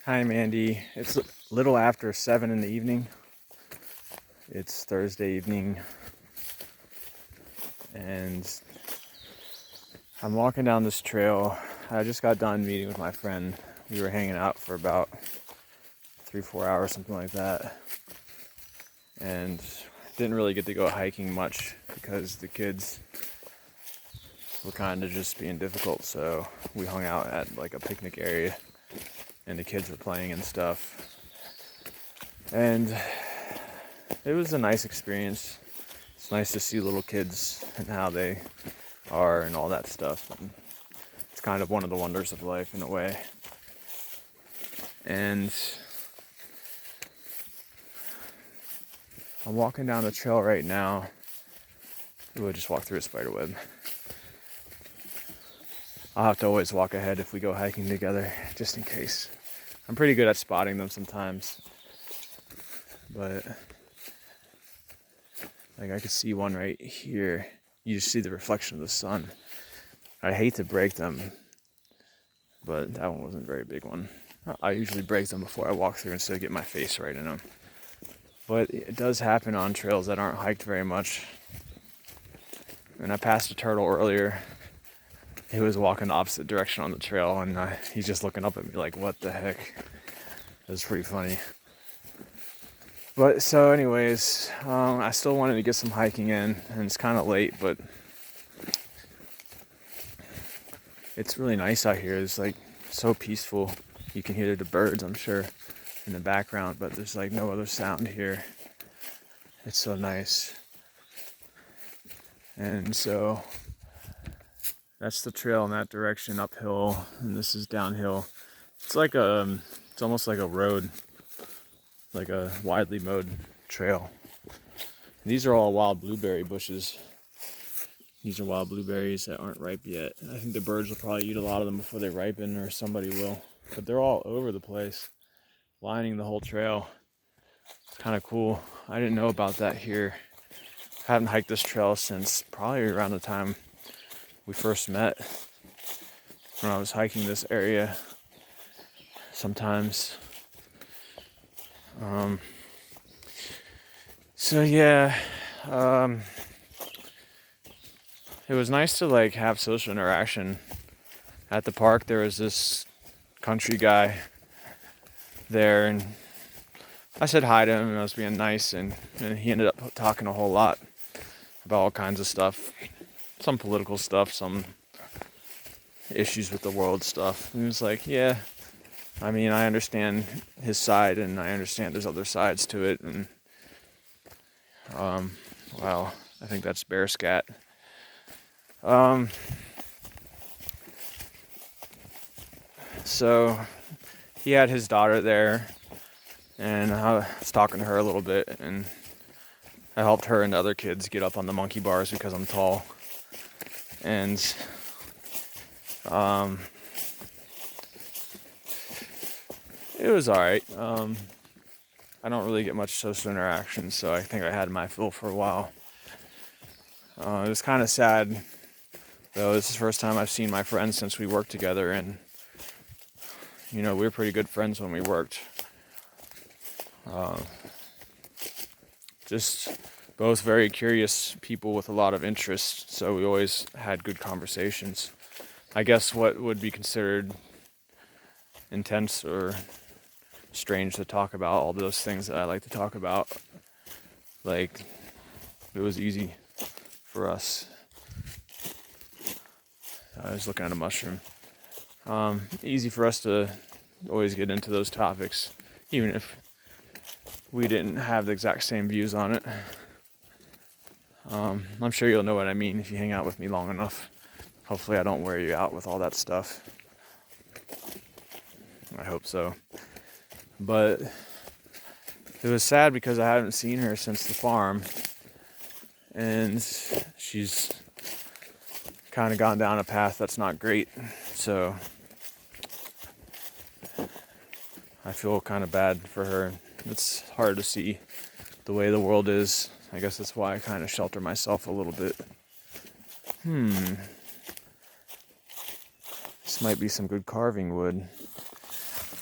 Hi, Mandy. It's a little after 7 in the evening. It's Thursday evening, and I'm walking down this trail. I just got done meeting with my friend. We were hanging out for about 3-4 hours, something like that, and didn't really get to go hiking much because the kids were kind of just being difficult. So we hung out at like a picnic area, and the kids were playing and stuff. And it was a nice experience. It's nice to see little kids and how they are and all that stuff. And it's kind of one of the wonders of life in a way. And I'm walking down the trail right now. We'll just walk through a spider web. I'll have to always walk ahead if we go hiking together, just in case. I'm pretty good at spotting them sometimes. But like I could see one right here. You just see the reflection of the sun. I hate to break them, but that one wasn't a very big one. I usually break them before I walk through instead of get my face right in them. But it does happen on trails that aren't hiked very much. And I passed a turtle earlier. He was walking the opposite direction on the trail, and he's just looking up at me like, what the heck? It was pretty funny. But so anyways, I still wanted to get some hiking in, and it's kind of late, but it's really nice out here. It's like so peaceful. You can hear the birds, I'm sure, in the background, but there's like no other sound here. It's so nice. And so that's the trail in that direction uphill, and this is downhill. It's like it's almost like a road, like a widely mowed trail. These are all wild blueberry bushes. These are wild blueberries that aren't ripe yet. I think the birds will probably eat a lot of them before they ripen, or somebody will. But they're all over the place, lining the whole trail. It's kind of cool. I didn't know about that here. I haven't hiked this trail since probably around the time we first met, when I was hiking this area sometimes. So yeah, it was nice to like have social interaction. At the park there was this country guy there, and I said hi to him and I was being nice, and he ended up talking a whole lot about all kinds of stuff. Some political stuff, some issues with the world stuff. And he was like, yeah, I mean, I understand his side, and I understand there's other sides to it. And wow, I think that's bear scat. So he had his daughter there, and I was talking to her a little bit, and I helped her and the other kids get up on the monkey bars because I'm tall. And it was alright. I don't really get much social interaction, so I think I had my fill for a while. It was kind of sad, though. This is the first time I've seen my friends since we worked together, and you know, we were pretty good friends when we worked. Just both very curious people with a lot of interest, so we always had good conversations. I guess what would be considered intense or strange to talk about, all those things that I like to talk about, like, it was easy for us. I was looking at a mushroom. Easy for us to always get into those topics, even if we didn't have the exact same views on it. I'm sure you'll know what I mean if you hang out with me long enough. Hopefully I don't wear you out with all that stuff. I hope so. But it was sad because I haven't seen her since the farm, and she's kind of gone down a path that's not great. So I feel kind of bad for her. It's hard to see the way the world is. I guess that's why I kind of shelter myself a little bit. This might be some good carving wood.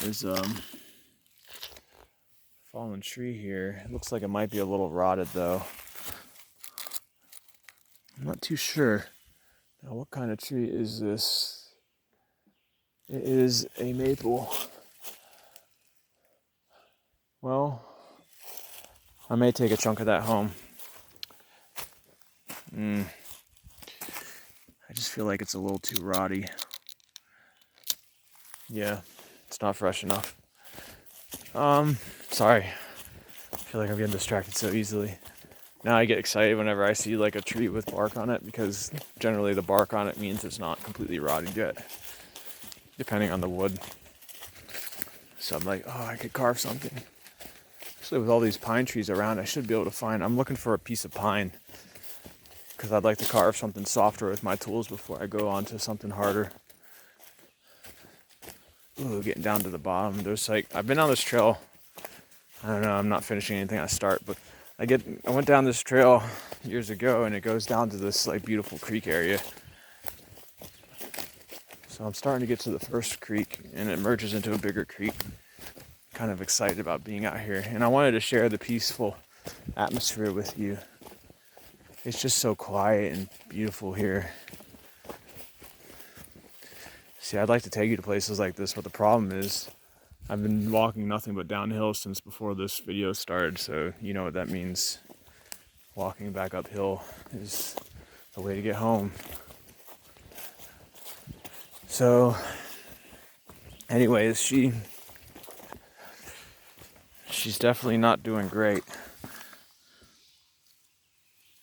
There's fallen tree here. It looks like it might be a little rotted though. I'm not too sure. Now, what kind of tree is this? It is a maple. Well, I may take a chunk of that home. I just feel like it's a little too rotty. Yeah, it's not fresh enough. Sorry. I feel like I'm getting distracted so easily. Now I get excited whenever I see like a tree with bark on it, because generally the bark on it means it's not completely rotted yet, depending on the wood. So I'm like, oh, I could carve something. Actually, with all these pine trees around, I should be able to find, I'm looking for a piece of pine, because I'd like to carve something softer with my tools before I go on to something harder. Ooh, getting down to the bottom. There's like, I've been on this trail. I don't know, I'm not finishing anything I start, but I went down this trail years ago, and it goes down to this like beautiful creek area. So I'm starting to get to the first creek, and it merges into a bigger creek. Kind of excited about being out here, and I wanted to share the peaceful atmosphere with you. It's just so quiet and beautiful here. See, I'd like to take you to places like this, but the problem is I've been walking nothing but downhill since before this video started, so you know what that means. Walking back uphill is the way to get home. So, anyways, she's definitely not doing great.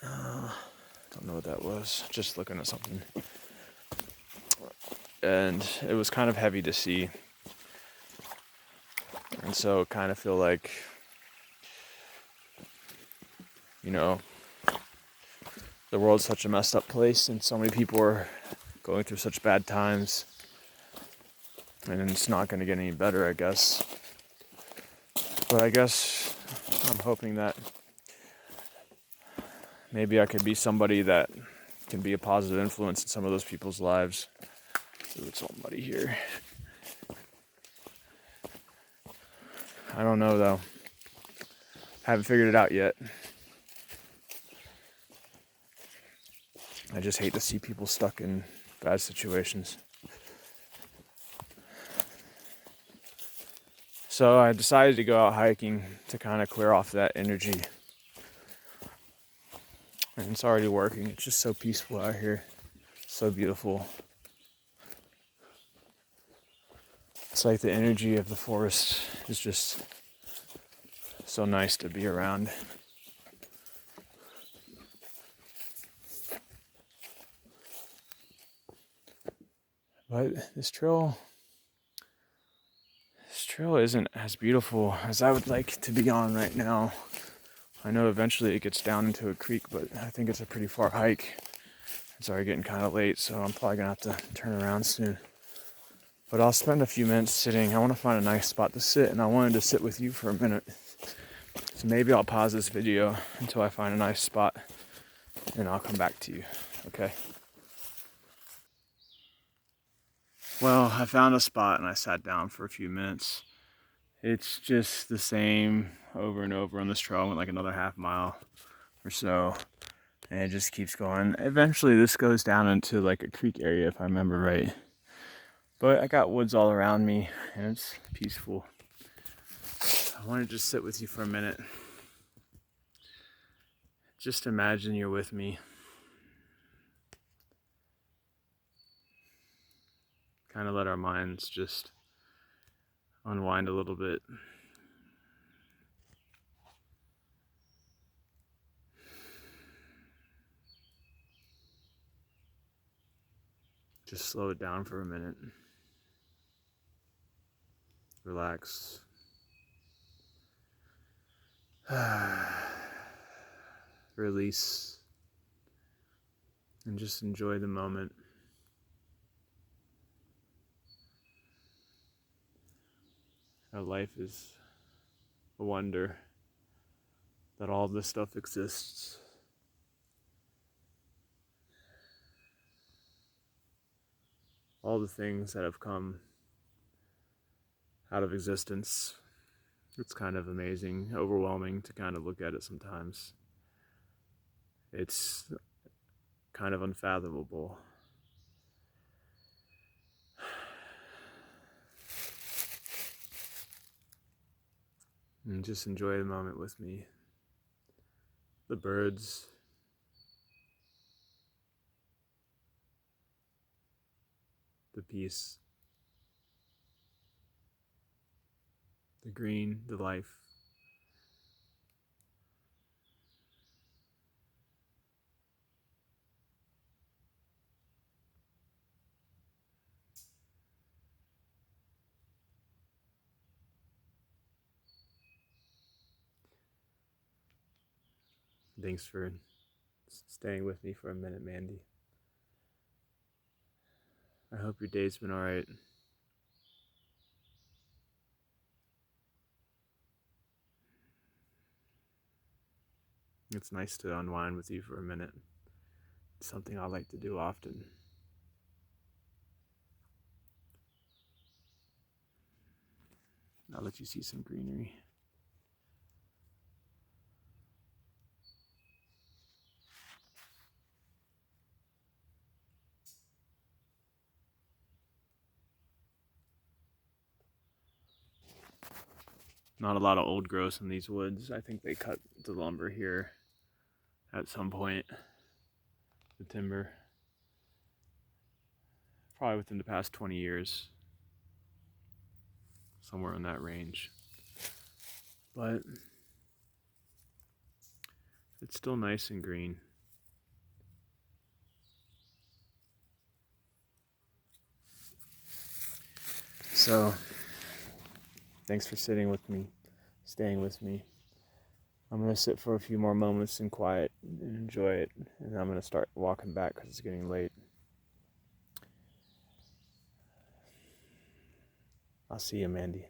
Don't know what that was, just looking at something. And it was kind of heavy to see. And so kind of feel like, you know, the world's such a messed up place, and so many people are going through such bad times, and it's not going to get any better, I guess. But I guess I'm hoping that maybe I could be somebody that can be a positive influence in some of those people's lives. Ooh, it's all muddy here. I don't know though. Haven't figured it out yet. I just hate to see people stuck in bad situations. So I decided to go out hiking to kind of clear off that energy. And it's already working. It's just so peaceful out here. So beautiful. It's like the energy of the forest is just so nice to be around. But this trail isn't as beautiful as I would like to be on right now. I know eventually it gets down into a creek, but I think it's a pretty far hike. It's already getting kind of late, so I'm probably gonna have to turn around soon. But I'll spend a few minutes sitting. I want to find a nice spot to sit, and I wanted to sit with you for a minute. So maybe I'll pause this video until I find a nice spot, and I'll come back to you, okay? Well, I found a spot and I sat down for a few minutes. It's just the same over and over on this trail. I went like another half mile or so, and it just keeps going. Eventually this goes down into like a creek area, if I remember right. But I got woods all around me, and it's peaceful. I want to just sit with you for a minute. Just imagine you're with me. Kind of let our minds just unwind a little bit. Just slow it down for a minute. Relax. Release. And just enjoy the moment. Our life is a wonder that all this stuff exists. All the things that have come out of existence. It's kind of amazing, overwhelming to kind of look at it sometimes. It's kind of unfathomable. And just enjoy the moment with me. The birds, the peace, the green, the life. Thanks for staying with me for a minute, Mandy. I hope your day's been alright. It's nice to unwind with you for a minute. It's something I like to do often. I'll let you see some greenery. Not a lot of old growth in these woods. I think they cut the lumber here at some point. The timber. Probably within the past 20 years. Somewhere in that range. But it's still nice and green. So, thanks for sitting with me, staying with me. I'm going to sit for a few more moments in quiet and enjoy it. And I'm going to start walking back because it's getting late. I'll see you, Mandy.